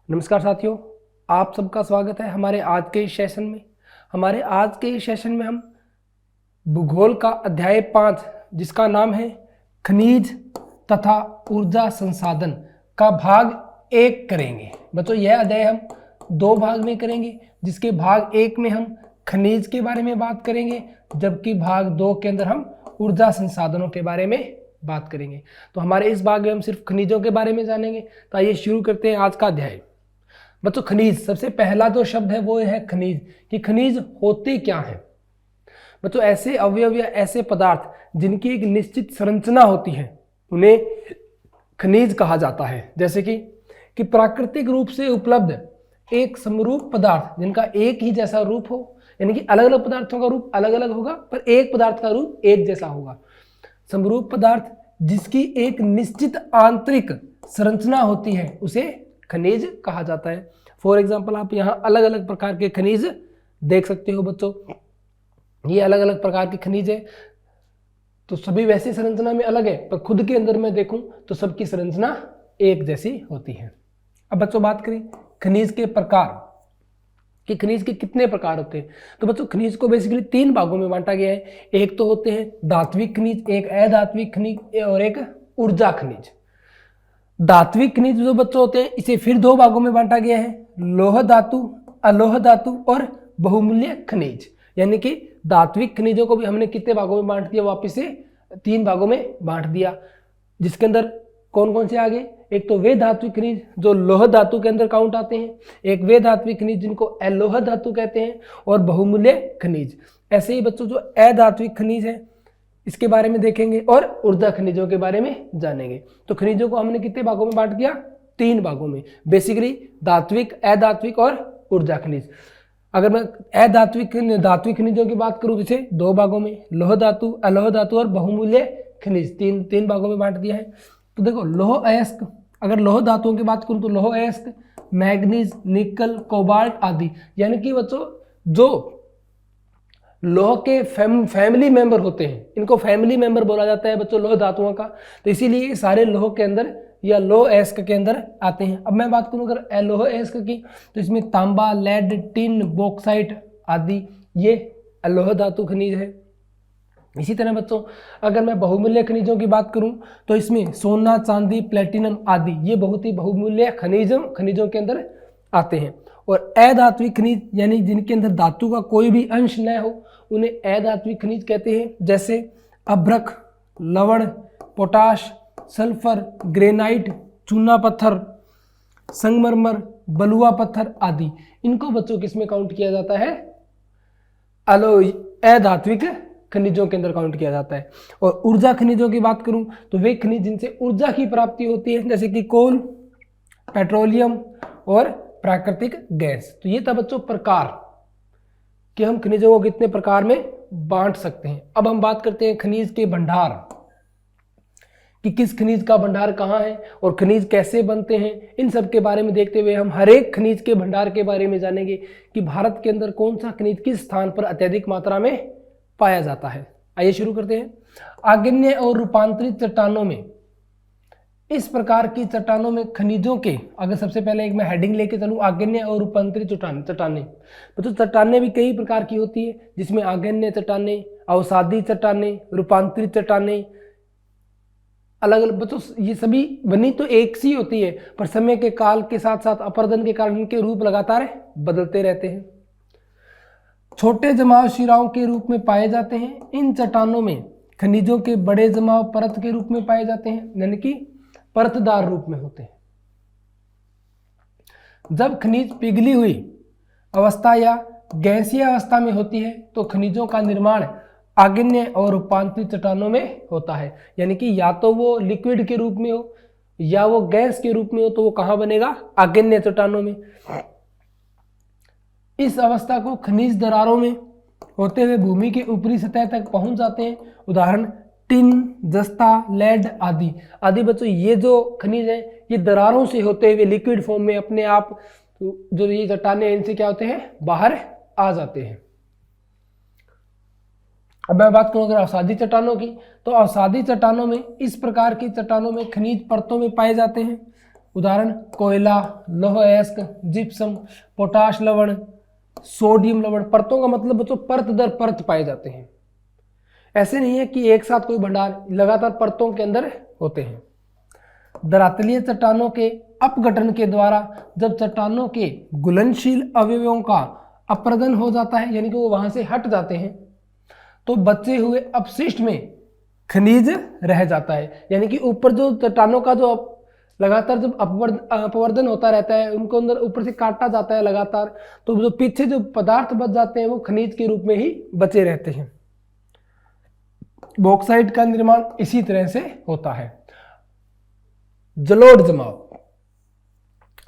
नमस्कार साथियों, आप सबका स्वागत है हमारे आज के इस सेशन में। हमारे आज के इस सेशन में हम भूगोल का अध्याय 5 जिसका नाम है खनिज तथा ऊर्जा संसाधन का भाग 1 करेंगे। बच्चों, यह अध्याय हम 2 भाग में करेंगे, जिसके भाग 1 में हम खनिज के बारे में बात करेंगे, जबकि भाग 2 के अंदर हम ऊर्जा संसाधनों के बारे में बात करेंगे। तो हमारे इस भाग में हम सिर्फ खनिजों के बारे में जानेंगे। तो आइए शुरू करते हैं आज का अध्याय। बच्चों, खनिज, सबसे पहला जो शब्द है वो है खनिज, कि खनिज होते क्या हैं। बच्चों, ऐसे अवयव या ऐसे पदार्थ जिनकी एक निश्चित संरचना होती है उन्हें खनिज कहा जाता है। जैसे कि प्राकृतिक रूप से उपलब्ध एक समरूप पदार्थ जिनका एक ही जैसा रूप हो, यानी कि अलग अलग पदार्थों का रूप अलग अलग होगा पर एक पदार्थ का रूप एक जैसा होगा। समरूप पदार्थ जिसकी एक निश्चित आंतरिक संरचना होती है उसे खनिज कहा जाता है। फॉर एग्जाम्पल, आप यहाँ अलग अलग प्रकार के खनिज देख सकते हो। बच्चों, ये अलग अलग प्रकार के खनिज है, तो सभी वैसी संरचना में अलग है, पर खुद के अंदर मैं देखूं तो सबकी संरचना एक जैसी होती है। अब बच्चों बात करें खनिज के प्रकार, कि खनिज के कितने प्रकार होते हैं। तो बच्चों, खनिज को बेसिकली 3 भागों में बांटा गया है। एक तो होते हैं धात्विक खनिज, एक अधात्विक खनिज और एक ऊर्जा खनिज। धात्विक खनिज जो बच्चों होते हैं इसे फिर 2 भागों में बांटा गया है, लौह धातु, अलोह धातु और बहुमूल्य खनिज। यानी कि धात्विक खनिजों को भी हमने कितने भागों में बांट दिया, वापिस से 3 भागों में बांट दिया, जिसके अंदर कौन कौन से आगे, एक तो वे धात्विक खनिज जो लोह धातु के अंदर काउंट आते हैं, एक वे धात्विक खनिज जिनको अलोह धातु कहते हैं, और बहुमूल्य खनिज। ऐसे ही बच्चों जो अधात्विक खनिज है इसके बारे में देखेंगे और ऊर्जा खनिजों के बारे में जानेंगे। तो खनिजों को हमने कितने भागों में बांट दिया, 3 भागों में, बेसिकली धात्विक, अधात्विक और ऊर्जा खनिज। अगर मैं धात्विक खनिजों की बात करूं तो इसे 2 भागों में, लोह धातु, अलोह धातु और बहुमूल्य खनिज, तीन भागों में बांट दिया है। तो देखो, लौह अयस्क, अगर लौह धातुओं की बात करूं तो लौह अयस्क, मैग्नीज, निकल, कोबाल्ट आदि, यानी कि बच्चों जो लौह के फैमिली मेंबर होते हैं, इनको फैमिली मेंबर बोला जाता है बच्चों लौह धातुओं का। तो इसीलिए ये सारे लौह के अंदर या लौह अयस्क के अंदर आते हैं। अब मैं बात करूं अगर अलोह अयस्क की, तो इसमें तांबा, लेड, टिन, बॉक्साइट आदि ये अलोह धातु खनिज है। इसी तरह बच्चों अगर मैं बहुमूल्य खनिजों की बात करूं तो इसमें सोना, चांदी, प्लेटिनम आदि ये बहुत ही बहुमूल्य खनिजों के अंदर आते हैं। और अधात्विक खनिज यानी जिनके अंदर धातु का कोई भी अंश न हो उन्हें अधात्विक खनिज कहते हैं। जैसे अभ्रक, लवण, पोटाश, सल्फर, ग्रेनाइट, चूना पत्थर, संगमरमर, बलुआ पत्थर आदि। इनको बच्चों किसमें काउंट किया जाता है, अधात्विक खनिजों के अंदर काउंट किया जाता है। और ऊर्जा खनिजों की बात करूं तो वे खनिज जिनसे ऊर्जा की प्राप्ति होती है, जैसे कि कोल, पेट्रोलियम और प्राकृतिक गैस। तो ये था बच्चों प्रकार कि हम खनिजों को कितने प्रकार में बांट सकते हैं। अब हम बात करते हैं खनिज के भंडार, कि किस खनिज का भंडार कहाँ है और खनिज कैसे बनते हैं। इन सब के बारे में देखते हुए हम हर एक खनिज के भंडार के बारे में जानेंगे कि भारत के अंदर कौन सा खनिज किस स्थान पर अत्यधिक मात्रा में पाया जाता है। आइए शुरू करते हैं। आग्नेय और रूपांतरित चट्टानों में, इस प्रकार की चट्टानों में खनिजों के, अगर सबसे पहले एक मैं हेडिंग लेके चलूं, आग्नेय और रूपांतरित चट्टानें। तो चट्टानें भी कई प्रकार की होती है, जिसमें आग्नेय चट्टानें, अवसादी चट्टानें, रूपांतरित चट्टानें, अलग अलग। बच्चों ये सभी बनी तो एक सी होती है, पर समय के काल के साथ साथ अपरदन के कारण इनके रूप लगातार बदलते रहते हैं। छोटे जमाव शिराओं के रूप में पाए जाते हैं। इन चट्टानों में खनिजों के बड़े जमाव परत के रूप में पाए जाते हैं, यानी कि परतदार रूप में होते हैं। जब खनिज पिघली हुई अवस्था या गैसीय अवस्था में होती है तो खनिजों का निर्माण आग्नेय और रूपांतरित चट्टानों में होता है, यानी कि या तो वो लिक्विड के रूप में हो या वो गैस के रूप में हो, तो वो कहाँ बनेगा, आग्नेय चट्टानों में। इस अवस्था को खनिज दरारों में होते हुए भूमि के ऊपरी सतह तक पहुंच जाते हैं। उदाहरण टिन, जस्ता, लेड आदि। बच्चों ये जो खनिज है ये दरारों से होते हुए लिक्विड फॉर्म में अपने आप, जो ये चट्टानें इनसे क्या होते हैं, बाहर आ जाते हैं। अब मैं बात करूं अगर अवसादी चट्टानों की, तो अवसादी चट्टानों में, इस प्रकार की चट्टानों में खनिज परतों में पाए जाते हैं। उदाहरण कोयला, लौह अयस्क, जिप्सम, पोटाश लवण, सोडियम लवण। परतों का मतलब बच्चों परत दर परत पाए जाते हैं। ऐसे नहीं है कि एक साथ कोई भंडार, लगातार परतों के अंदर होते हैं। धरातलीय चट्टानों के अपघटन के द्वारा जब चट्टानों के घुलनशील अवयवों का अपरदन हो जाता है, यानी कि वो वहां से हट जाते हैं, तो बचे हुए अपशिष्ट में खनिज रह जाता है। यानी कि ऊपर जो चट्टानों का जो लगातार जब अपवर्धन होता रहता है, उनको अंदर ऊपर से काटा जाता है लगातार, तो जो पीछे जो पदार्थ बच जाते हैं वो खनिज के रूप में ही बचे रहते हैं। बॉक्साइट का निर्माण इसी तरह से होता है। जलोढ़ जमाव,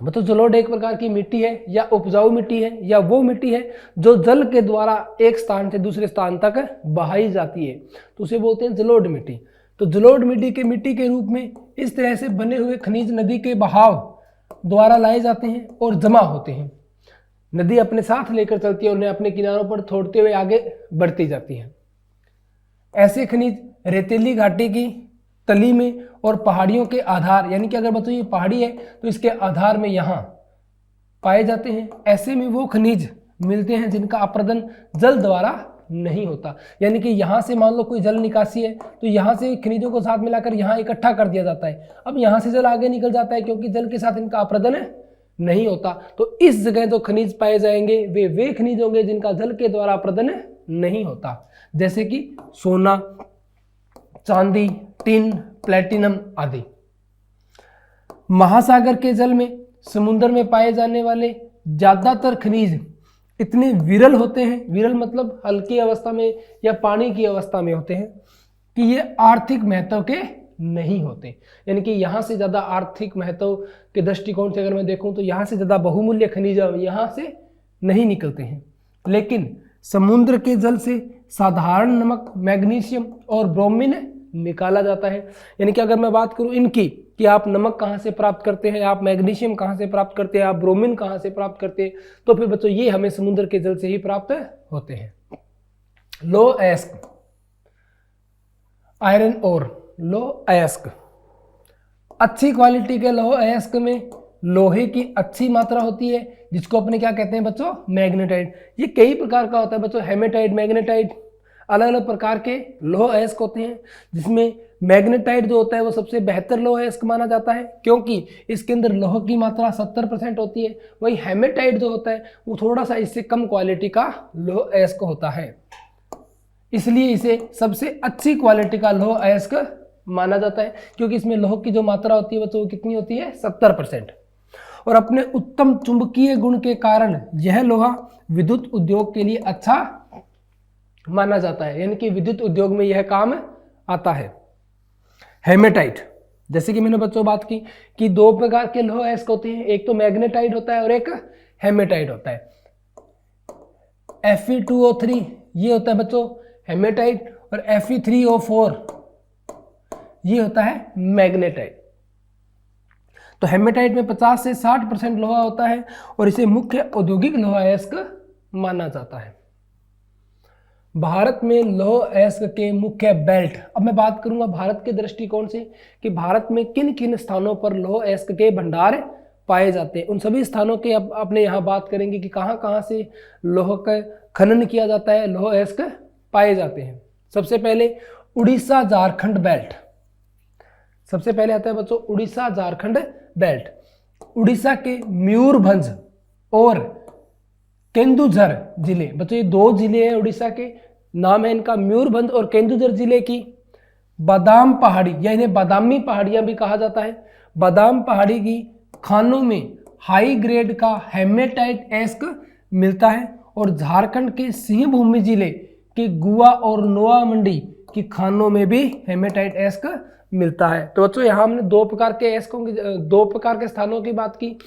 मतलब जलोढ़ एक प्रकार की मिट्टी है या उपजाऊ मिट्टी है या वो मिट्टी है जो जल के द्वारा एक स्थान से दूसरे स्थान तक बहाई जाती है, तो उसे बोलते हैं जलोढ़ मिट्टी। तो जलोढ़ मिट्टी के रूप में इस तरह से बने हुए खनिज नदी के बहाव द्वारा लाए जाते हैं और जमा होते हैं। नदी अपने साथ लेकर चलती है, उन्हें अपने किनारों पर छोड़ते हुए आगे बढ़ती जाती है। ऐसे खनिज रेतीली घाटी की तली में और पहाड़ियों के आधार, यानी कि अगर बच्चों ये पहाड़ी है तो इसके आधार में यहाँ पाए जाते हैं। ऐसे में वो खनिज मिलते हैं जिनका अपरदन जल द्वारा नहीं होता, यानी कि यहाँ से मान लो कोई जल निकासी है तो यहाँ से खनिजों को साथ मिलाकर यहाँ इकट्ठा कर दिया जाता है। अब यहाँ से जल आगे निकल जाता है क्योंकि जल के साथ इनका अपरदन नहीं होता, तो इस जगह जो खनिज पाए जाएंगे वे खनिज होंगे जिनका जल के द्वारा अपरदन नहीं होता, जैसे कि सोना, चांदी, टिन, प्लेटिनम आदि। महासागर के जल में, समुद्र में पाए जाने वाले ज्यादातर खनिज इतने विरल होते हैं, विरल मतलब हल्की अवस्था में या पानी की अवस्था में होते हैं, कि ये आर्थिक महत्व के नहीं होते। यानी कि यहाँ से ज़्यादा आर्थिक महत्व के दृष्टिकोण से अगर मैं देखूँ तो यहाँ से ज़्यादा बहुमूल्य खनिज यहाँ से नहीं निकलते हैं। लेकिन समुद्र के जल से साधारण नमक, मैग्नीशियम और ब्रोमीन निकाला जाता है। यानी कि अगर मैं बात करूं इनकी कि आप नमक कहाँ से प्राप्त करते हैं, आप मैग्नीशियम कहाँ से प्राप्त करते हैं, आप ब्रोमीन कहाँ से प्राप्त करते हैं, तो फिर बच्चों ये हमें समुद्र के जल से ही प्राप्त होते हैं। लौह अयस्क, आयरन ओर, लौह अयस्क। अच्छी क्वालिटी के लौह अयस्क में लोहे की अच्छी मात्रा होती है, जिसको अपने क्या कहते हैं बच्चों, मैग्नेटाइट। ये कई प्रकार का होता है बच्चों, हेमेटाइट, मैग्नेटाइट, अलग अलग प्रकार के लौह अयस्क होते हैं, जिसमें मैग्नेटाइट जो होता है वो सबसे बेहतर लौह अयस्क माना जाता है क्योंकि इसके अंदर लौह की मात्रा 70% होती है। वही हेमेटाइट जो होता है वो थोड़ा सा इससे कम क्वालिटी का लौह अयस्क होता है, इसलिए इसे सबसे अच्छी क्वालिटी का लौह अयस्क माना जाता है क्योंकि इसमें लौह की जो मात्रा होती है वो कितनी होती है, 70%। और अपने उत्तम चुंबकीय गुण के कारण यह लोहा विद्युत उद्योग के लिए अच्छा माना जाता है, यानी कि विद्युत उद्योग में यह काम आता है। हेमेटाइट, जैसे कि मैंने बच्चों बात की कि दो प्रकार के लौह अयस्क होते हैं, एक तो मैग्नेटाइट होता है और एक हेमेटाइट होता है। Fe2O3 ये होता है बच्चों हेमेटाइट और Fe3O4 ये होता है मैग्नेटाइट। तो हेमेटाइट में 50 से 60% लोहा होता है और इसे मुख्य औद्योगिक लौह अयस्क माना जाता है। भारत में लौह अयस्क के मुख्य बेल्ट, अब मैं बात करूंगा भारत के दृष्टिकोण से कि भारत में किन किन स्थानों पर लौह अयस्क के भंडार पाए जाते हैं। उन सभी स्थानों के अब अपने यहाँ बात करेंगे कि कहाँ कहाँ से लौह का खनन किया जाता है, लौह अयस्क पाए जाते हैं। सबसे पहले उड़ीसा झारखंड बेल्ट, सबसे पहले आता है बच्चों उड़ीसा झारखंड बेल्ट। उड़ीसा के मयूरभंज और केंदुझर जिले, बच्चों ये दो जिले हैं उड़ीसा के, नाम है इनका मयूरभंज और केंदुझर जिले की बादाम पहाड़ी या इन्हें बादामी पहाड़ियां भी कहा जाता है। बादाम पहाड़ी की खानों में हाई ग्रेड का हेमेटाइट अयस्क मिलता है और झारखंड के सिंहभूमि जिले के गुआ और नोआ मंडी की खानों में भी हेमेटाइट अयस्क मिलता है। तो बच्चों यहाँ हमने दो प्रकार के अयस्कों की, दो प्रकार के स्थानों की बात की।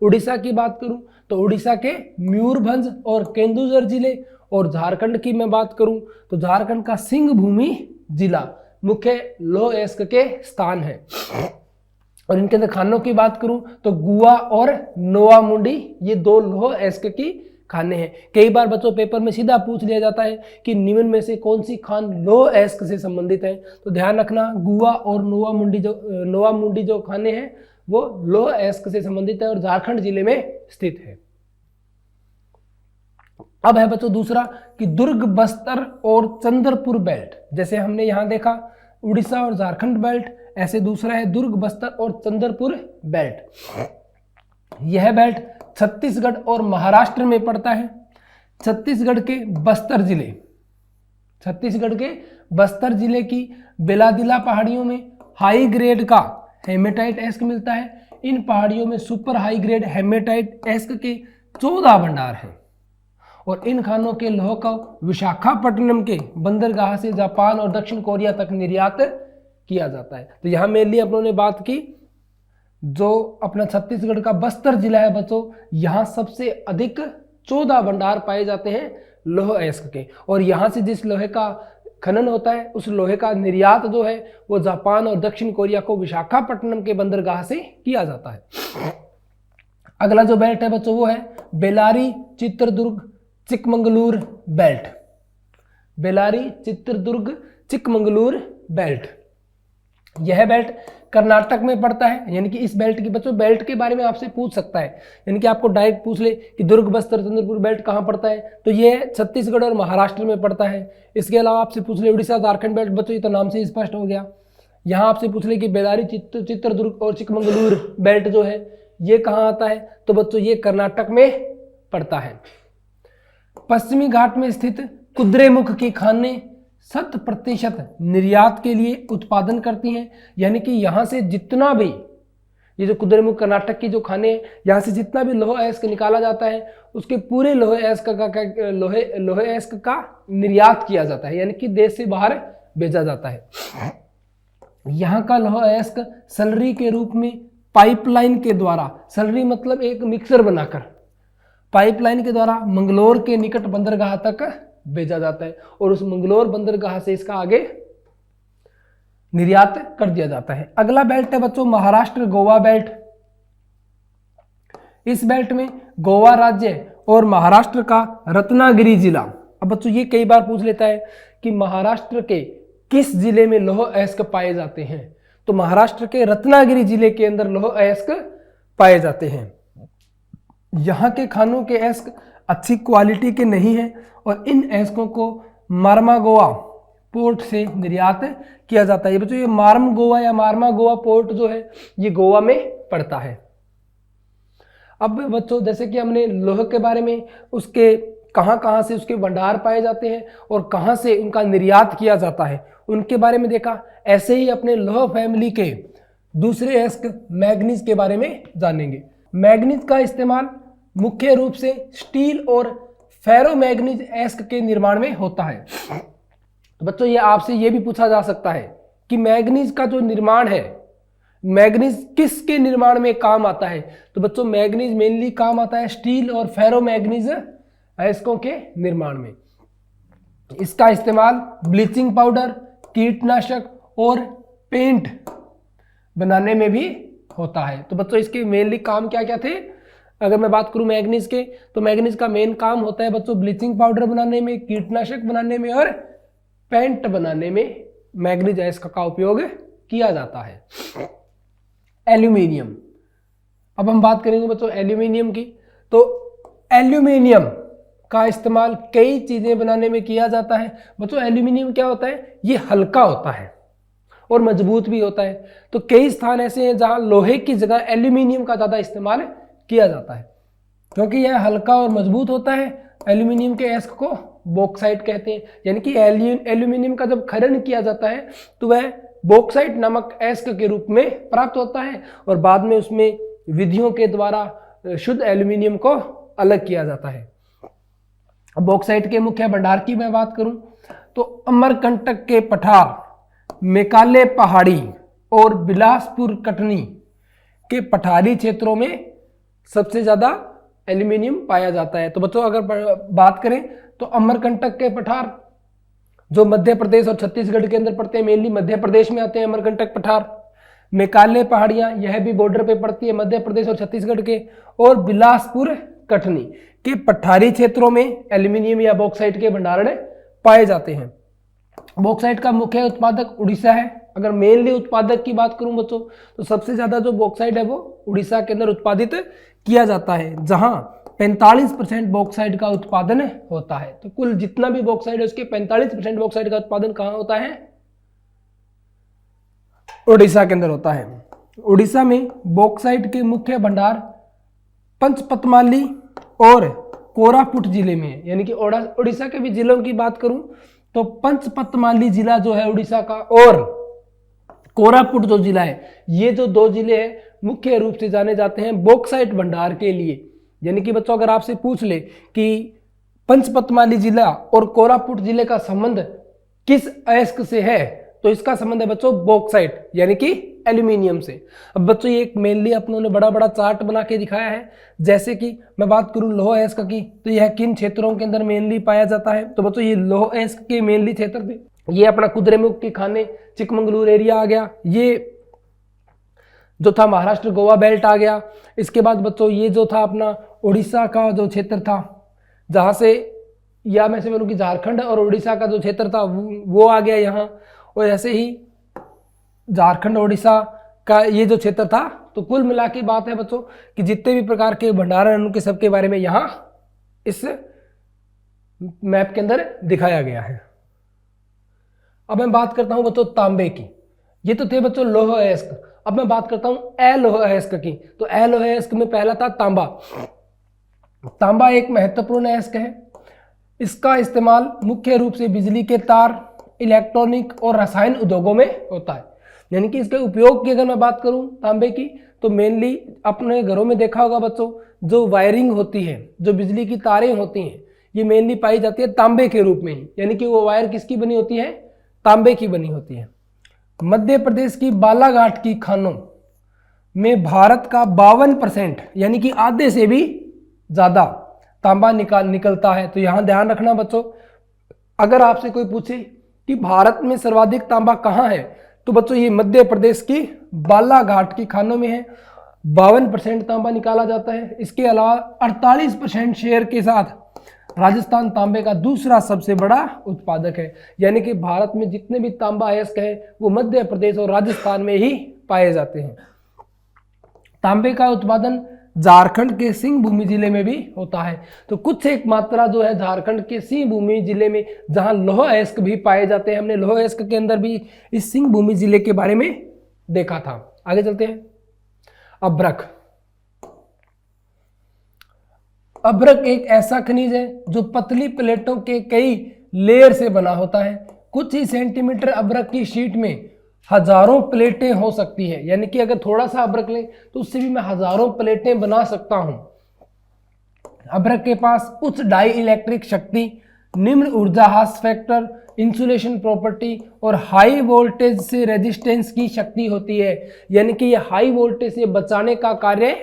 उड़ीसा की बात करूं तो उड़ीसा के मयूरभंज और केंदुझर जिले, और झारखंड की मैं बात करूं तो झारखंड का सिंहभूमि जिला मुख्य लौह अयस्क के स्थान है। और इनके अंदर खानों की बात करूं तो गुआ और नोआ मुंडी ये दो लौह अयस्क की खाने हैं। कई बार बच्चों पेपर में सीधा पूछ लिया जाता है कि निम्न में से कौन सी खान लौह अयस्क से संबंधित है, तो ध्यान रखना गुआ और नोआ मुंडी जो खाने हैं वो लौह अयस्क से संबंधित है और झारखंड जिले में स्थित है। अब है बच्चों दूसरा कि दुर्ग, बस्तर और चंद्रपुर बेल्ट। जैसे हमने यहां देखा उड़ीसा और झारखंड बेल्ट, ऐसे दूसरा है दुर्ग, बस्तर और चंद्रपुर बेल्ट। यह बेल्ट छत्तीसगढ़ और महाराष्ट्र में पड़ता है। छत्तीसगढ़ के बस्तर जिले की बेलादिला पहाड़ियों में हाई ग्रेड का हेमेटाइट एस्क मिलता है। इन पहाड़ियों में सुपर हाई ग्रेड हेमेटाइट एस्क के 14 भंडार हैं और इन खानों के लौह का विशाखापट्टनम के बंदरगाह से जापान और दक्षिण कोरिया तक निर्यात किया जाता है। तो यहाँ मेनली अपनों ने बात की जो अपना छत्तीसगढ़ का बस्तर जिला है बच्चों, यहाँ सबसे अधिक 14 भंडार पाए जाते हैं लौह अयस्क के, और यहाँ से जिस लोहे का खनन होता है उस लोहे का निर्यात जो है वो जापान और दक्षिण कोरिया को विशाखापट्टनम के बंदरगाह से किया जाता है। अगला जो बेल्ट है बच्चों वो है बेलारी, चित्रदुर्ग, चिकमंगलूर बेल्ट। बेलारी, चित्रदुर्ग, चिकमंगलूर बेल्ट। यह बेल्ट कर्नाटक में पड़ता है। यानी कि इस बेल्ट की बच्चों बेल्ट के बारे में आपसे पूछ सकता है, यानी कि आपको डायरेक्ट पूछ ले कि दुर्ग, बस्तर, चंद्रपुर बेल्ट कहाँ पड़ता है, तो ये छत्तीसगढ़ और महाराष्ट्र में पड़ता है। इसके अलावा आपसे पूछ ले उड़ीसा, झारखंड बेल्ट, बच्चों ये तो नाम से स्पष्ट हो गया। यहाँ आपसे पूछ ले कि बेलारी, चित्रदुर्ग और चिकमंगलूर बेल्ट जो है ये कहाँ आता है, तो बच्चों ये कर्नाटक में पड़ता है। पश्चिमी घाट में स्थित कुद्रेमुख की खानें 100% निर्यात के लिए उत्पादन करती हैं। यानी कि यहाँ से जितना भी ये जो कुद्रेमुख कर्नाटक की जो खाने यहाँ से जितना भी लौह अयस्क निकाला जाता है उसके पूरे लौह अयस्क का निर्यात किया जाता है, यानी कि देश से बाहर भेजा जाता है। यहाँ का लौह अयस्क सलरी के रूप में पाइपलाइन के द्वारा, सलरी मतलब एक मिक्सर बनाकर, पाइपलाइन के द्वारा मंगलोर के निकट बंदरगाह तक भेजा जाता है और उस मंगलोर बंदरगाह से इसका आगे निर्यात कर दिया जाता है। अगला बेल्ट है बच्चों महाराष्ट्र गोवा बेल्ट। इस बेल्ट में गोवा राज्य और महाराष्ट्र का रत्नागिरी जिला। अब बच्चों ये कई बार पूछ लेता है कि महाराष्ट्र के किस जिले में लौह अयस्क पाए जाते हैं, तो महाराष्ट्र के रत्नागिरी जिले के अंदर लौह अयस्क पाए जाते हैं। यहाँ के खानों के अयस्क अच्छी क्वालिटी के नहीं हैं और इन अयस्कों को मार्मागोवा पोर्ट से निर्यात किया जाता है। बच्चों ये मार्मगोवा या मार्मागोवा पोर्ट जो है ये गोवा में पड़ता है। अब बच्चों जैसे कि हमने लौह के बारे में उसके कहाँ से उसके भंडार पाए जाते हैं और कहाँ से उनका निर्यात किया जाता है उनके बारे में देखा, ऐसे ही अपने लौह फैमिली के दूसरे अयस्क मैग्नीज के बारे में जानेंगे। मैग्नीज का इस्तेमाल मुख्य रूप से स्टील और फेरोमैग्नीज अयस्क के निर्माण में होता है। तो बच्चों ये आपसे ये भी पूछा जा सकता है कि मैग्नीज का जो निर्माण है, मैग्नीज किसके निर्माण में काम आता है, तो बच्चों मैग्नीज मेनली काम आता है स्टील और फेरोमैग्नीज अयस्कों के निर्माण में। इसका इस्तेमाल ब्लीचिंग पाउडर, कीटनाशक और पेंट बनाने में भी होता है। तो बच्चों इसके मेनली काम क्या क्या थे, अगर मैं बात करूं मैग्नीज के, तो मैग्नीज का मेन काम होता है बच्चों ब्लीचिंग पाउडर बनाने में, कीटनाशक बनाने में और पेंट बनाने में मैग्नीज अयस्क का उपयोग किया जाता है। एल्यूमिनियम, अब हम बात करेंगे बच्चों एल्यूमिनियम की। तो एल्यूमिनियम का इस्तेमाल कई चीजें बनाने में किया जाता है। बच्चों एल्यूमिनियम क्या होता है, ये हल्का होता है और मजबूत भी होता है। तो कई स्थान ऐसे हैं जहां लोहे की जगह एल्यूमिनियम का ज्यादा इस्तेमाल किया जाता है क्योंकि यह हल्का और मजबूत होता है। एल्यूमिनियम के अयस्क को बॉक्साइट कहते हैं, यानी कि एल्यूमिनियम का जब खनन किया जाता है तो वह बॉक्साइट नामक अयस्क के रूप में प्राप्त होता है और बाद में उसमें विधियों के द्वारा शुद्ध एल्यूमिनियम को अलग किया जाता है। बॉक्साइट के मुख्य भंडार की मैं बात करूं तो अमरकंटक के पठार, मेकाले पहाड़ी और बिलासपुर कटनी के पठारी क्षेत्रों में सबसे ज्यादा एल्यूमिनियम पाया जाता है। तो बच्चों अगर बात करें तो अमरकंटक के पठार जो मध्य प्रदेश और छत्तीसगढ़ के अंदर पड़ते हैं, मेनली मध्य प्रदेश में आते हैं अमरकंटक पठार। मेकाले पहाड़ियां यह भी बॉर्डर पे पड़ती है मध्य प्रदेश और छत्तीसगढ़ के, और बिलासपुर कटनी के पठारी क्षेत्रों में एल्यूमिनियम या बॉक्साइट के भंडारण पाए जाते हैं। बॉक्साइट का मुख्य उत्पादक उड़ीसा है, अगर मेनली उत्पादक की बात करूं बच्चों तो सबसे ज्यादा जो बॉक्साइट है वो उड़ीसा के अंदर उत्पादित किया जाता है, जहां 45% बॉक्साइट का उत्पादन होता है। तो कुल जितना भी बॉक्साइट है उसके 45% बॉक्साइट का उत्पादन कहां होता है? उड़ीसा के अंदर होता है। उड़ीसा में बॉक्साइट के मुख्य भंडार पंचपतमाली और कोरापुट जिले में है। यानी कि उड़ीसा के भी जिलों की बात करूं तो पंचपतमाली जिला जो है उड़ीसा का और कोरापुट जो जिला है, ये जो दो जिले हैं मुख्य रूप से जाने जाते हैं बॉक्साइट भंडार के लिए। यानी कि बच्चों अगर आपसे पूछ ले कि पंचपतमाली जिला और कोरापुट जिले का संबंध किस अयस्क से है, तो इसका संबंध है बच्चों बॉक्साइट यानी कि एल्यूमिनियम से। अब बच्चों ये एक मेनली अपनों ने बड़ा बड़ा चार्ट बना के दिखाया है। जैसे कि मैं बात करूं लौह अयस्क की, तो यह किन क्षेत्रों के अंदर मेनली पाया जाता है? तो बच्चों ये लौह अयस्क के मेनली क्षेत्र थे, ये अपना कुद्रेमुख के खाने चिकमंगलूर एरिया आ गया, ये जो था महाराष्ट्र गोवा बेल्ट आ गया। इसके बाद बच्चों ये जो था अपना उड़ीसा का जो क्षेत्र था, जहां से या मैं से बोलूं कि झारखंड और उड़ीसा का जो क्षेत्र था वो आ गया यहाँ। और ऐसे ही झारखंड उड़ीसा का ये जो क्षेत्र था। तो कुल मिला के बात है बच्चों कि जितने भी प्रकार के भंडार हैं उनके सबके बारे में यहाँ इस मैप के अंदर दिखाया गया है। अब मैं बात करता हूं बच्चों तांबे की। ये तो थे बच्चों लौह अयस्क। अब मैं बात करता हूं अलोह अयस्क की। तो अलोह अयस्क में पहला था तांबा। तांबा एक महत्वपूर्ण अयस्क है। इसका इस्तेमाल मुख्य रूप से बिजली के तार, इलेक्ट्रॉनिक और रसायन उद्योगों में होता है। यानी कि इसके उपयोग की अगर मैं बात करूं तांबे की, तो मेनली अपने घरों में देखा होगा बच्चों, जो वायरिंग होती है, जो बिजली की तारें होती हैं, ये मेनली पाई जाती है तांबे के रूप में ही। यानी कि वो वायर किसकी बनी होती है? तांबे की बनी होती है। मध्य प्रदेश की बालाघाट की खानों में भारत का 52% यानी कि आधे से भी ज्यादा तांबा निकलता है। तो यहां ध्यान रखना बच्चों, अगर आपसे कोई पूछे कि भारत में सर्वाधिक तांबा कहां है, तो बच्चों ये मध्य प्रदेश की बालाघाट की खानों में है। 52% तांबा निकाला जाता है। इसके अलावा 48% शेयर के साथ राजस्थान तांबे का दूसरा सबसे बड़ा उत्पादक है। यानी कि भारत में जितने भी तांबा अयस्क है वो मध्य प्रदेश और राजस्थान में ही पाए जाते हैं। तांबे का उत्पादन झारखंड के सिंहभूमि जिले में भी होता है। तो कुछ एक मात्रा जो है झारखंड के सिंहभूमि जिले में, जहां लौह अयस्क भी पाए जाते हैं। हमने लौह अयस्क के अंदर भी इस सिंहभूमि जिले के बारे में देखा था। आगे चलते हैं। अभ्रक। अभ्रक एक ऐसा खनिज है जो पतली प्लेटों के कई लेयर से बना होता है। कुछ ही सेंटीमीटर अभ्रक की शीट में हजारों प्लेटें हो सकती है। यानी कि अगर थोड़ा सा अभ्रक लें तो उससे भी मैं हजारों प्लेटें बना सकता हूं। अभ्रक के पास उच्च डाई इलेक्ट्रिक शक्ति, निम्न ऊर्जा ह्रास फैक्टर, इंसुलेशन प्रॉपर्टी और हाई वोल्टेज से रेजिस्टेंस की शक्ति होती है। यानी कि यह हाई वोल्टेज से बचाने का कार्य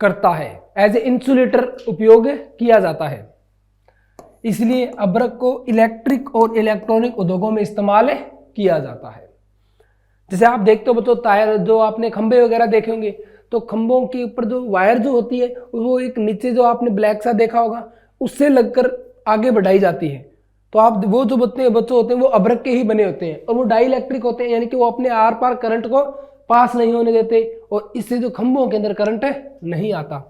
करता है। एज ए इंसुलेटर उपयोग किया जाता है। इसलिए अभ्रक को इलेक्ट्रिक और इलेक्ट्रॉनिक उद्योगों में इस्तेमाल किया जाता है। जैसे आप देखते हो बच्चों, टायर जो आपने खंबे वगैरह देखे होंगे, तो खंभों के ऊपर जो वायर जो होती है वो एक नीचे जो आपने ब्लैक सा देखा होगा उससे लगकर आगे बढ़ाई जाती है। तो आप वो जो बच्चे होते हैं वो अभ्रक के ही बने होते हैं और वो डाई इलेक्ट्रिक होते हैं। यानी कि वो अपने आर पार करंट को पास नहीं होने देते और इससे जो खंभों के अंदर करंट नहीं आता।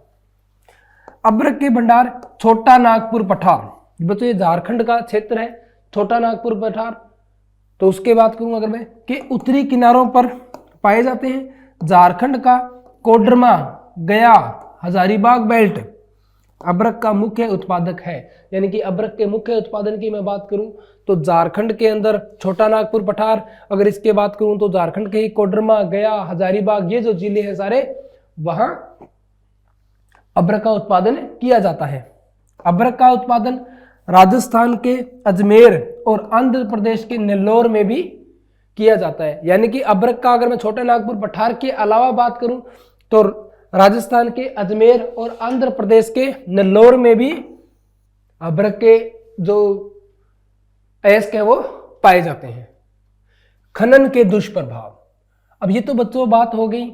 अभ्रक के भंडार छोटा नागपुर पठार, बच्चों ये झारखंड का क्षेत्र है, छोटा नागपुर पठार। तो उसके बात करूं अगर मैं कि उत्तरी किनारों पर पाए जाते हैं। झारखंड का कोडरमा, गया, हजारीबाग बेल्ट अभ्रक का मुख्य उत्पादक है। यानी कि अभ्रक के मुख्य उत्पादन की मैं बात करूं तो झारखंड के अंदर छोटा नागपुर पठार, अगर इसके बात करूं तो झारखंड के ही कोडरमा, गया, हजारीबाग, ये जो जिले हैं सारे, वहां अभ्रक का उत्पादन किया जाता है। अभ्रक का उत्पादन राजस्थान के अजमेर और आंध्र प्रदेश के नेल्लोर में भी किया जाता है। यानी कि अभ्रक का अगर मैं छोटा नागपुर पठार के अलावा बात करूं तो राजस्थान के अजमेर और आंध्र प्रदेश के नेल्लोर में भी अभ्रक के जो अयस्क है वो पाए जाते हैं। खनन के दुष्प्रभाव। अब ये तो बच्चों बात हो गई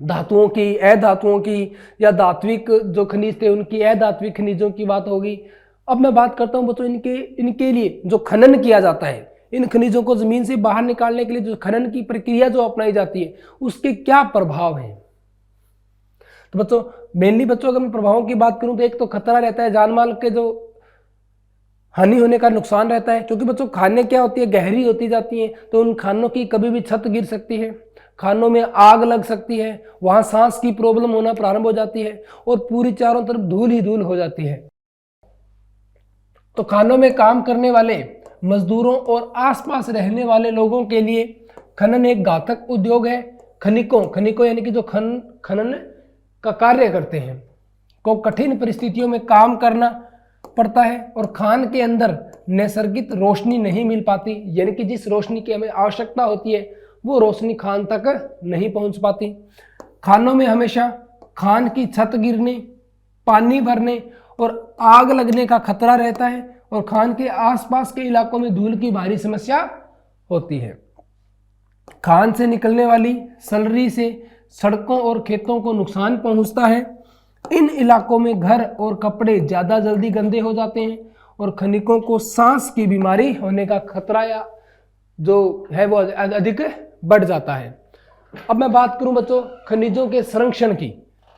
धातुओं की, अधातुओं की, या धात्विक जो खनिज थे उनकी, अधात्विक खनिजों की बात होगी। अब मैं बात करता हूं बच्चों इनके लिए जो खनन किया जाता है, इन खनिजों को जमीन से बाहर निकालने के लिए जो खनन की प्रक्रिया जो अपनाई जाती है उसके क्या प्रभाव हैं। तो बच्चों मेनली बच्चों अगर मैं प्रभावों की बात करूं तो एक तो खतरा रहता है, जान माल के जो हानि होने का नुकसान रहता है, क्योंकि बच्चों खाने क्या होती है गहरी होती जाती है, तो उन खानों की कभी भी छत गिर सकती है, खानों में आग लग सकती है, वहां सांस की प्रॉब्लम होना प्रारंभ हो जाती है और पूरी चारों तरफ धूल ही धूल हो जाती है। तो खानों में काम करने वाले मजदूरों और आसपास रहने वाले लोगों के लिए खनन एक घातक उद्योग है। खनिकों यानी कि जो खनन का कार्य करते हैं को कठिन परिस्थितियों में काम करना पड़ता है और खान के अंदर नैसर्गिक रोशनी नहीं मिल पाती, यानी कि जिस रोशनी की हमें आवश्यकता होती है वो रोशनी खान तक नहीं पहुंच पाती। खानों में हमेशा खान की छत गिरने, पानी भरने और आग लगने का खतरा रहता है और खान के आसपास के इलाकों में धूल की भारी समस्या होती है। खान से निकलने वाली सलरी से सड़कों और खेतों को नुकसान पहुंचता है। इन इलाकों में घर और कपड़े ज़्यादा जल्दी गंदे हो जाते हैं और खनिकों को सांस की बीमारी होने का खतरा या जो है वो अधिक बढ़ जाता है। अब मैं बात करूं बच्चों खनिजों के संरक्षण की,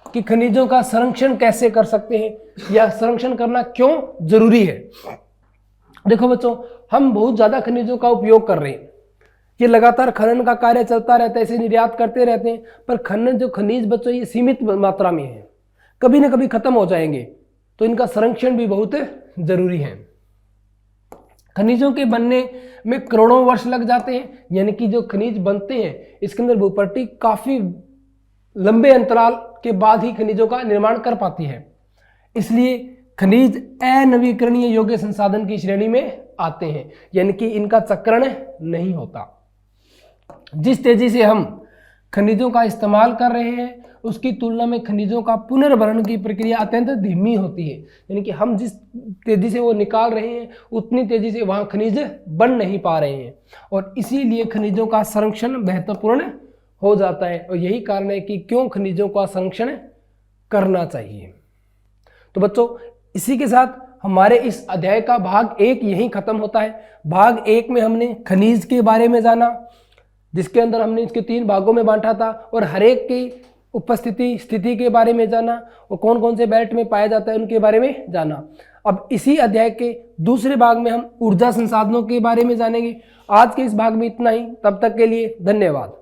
कि खनिजों का संरक्षण कैसे कर सकते हैं या संरक्षण करना क्यों जरूरी है। देखो बच्चों हम बहुत ज़्यादा खनिजों का उपयोग कर रहे हैं, ये लगातार खनन का कार्य चलता रहता है, इसे निर्यात करते रहते हैं, पर खनन जो खनिज बच्चों ये सीमित मात्रा में है, कभी ना कभी खत्म हो जाएंगे, तो इनका संरक्षण भी बहुत जरूरी है। खनिजों के बनने में करोड़ों वर्ष लग जाते हैं, यानी कि जो खनिज बनते हैं इसके अंदर भूप्रकृति काफी लंबे अंतराल के बाद ही खनिजों का निर्माण कर पाती है। इसलिए खनिज अनवीकरणीय योग्य संसाधन की श्रेणी में आते हैं, यानी कि इनका चक्रण नहीं होता। जिस तेजी से हम खनिजों का इस्तेमाल कर रहे हैं उसकी तुलना में खनिजों का पुनर्भरण की प्रक्रिया अत्यंत धीमी होती है, यानी कि हम जिस तेजी से वो निकाल रहे हैं उतनी तेजी से वहाँ खनिज बन नहीं पा रहे हैं और इसीलिए खनिजों का संरक्षण महत्वपूर्ण हो जाता है और यही कारण है कि क्यों खनिजों का संरक्षण करना चाहिए। तो बच्चों इसी के साथ हमारे इस अध्याय का भाग 1 यहीं खत्म होता है। भाग 1 में हमने खनिज के बारे में जाना, जिसके अंदर हमने इसके 3 भागों में बांटा था और हर एक की उपस्थिति स्थिति के बारे में जाना और कौन कौन से बेल्ट में पाया जाता है उनके बारे में जाना। अब इसी अध्याय के दूसरे भाग में हम ऊर्जा संसाधनों के बारे में जानेंगे। आज के इस भाग में इतना ही, तब तक के लिए धन्यवाद।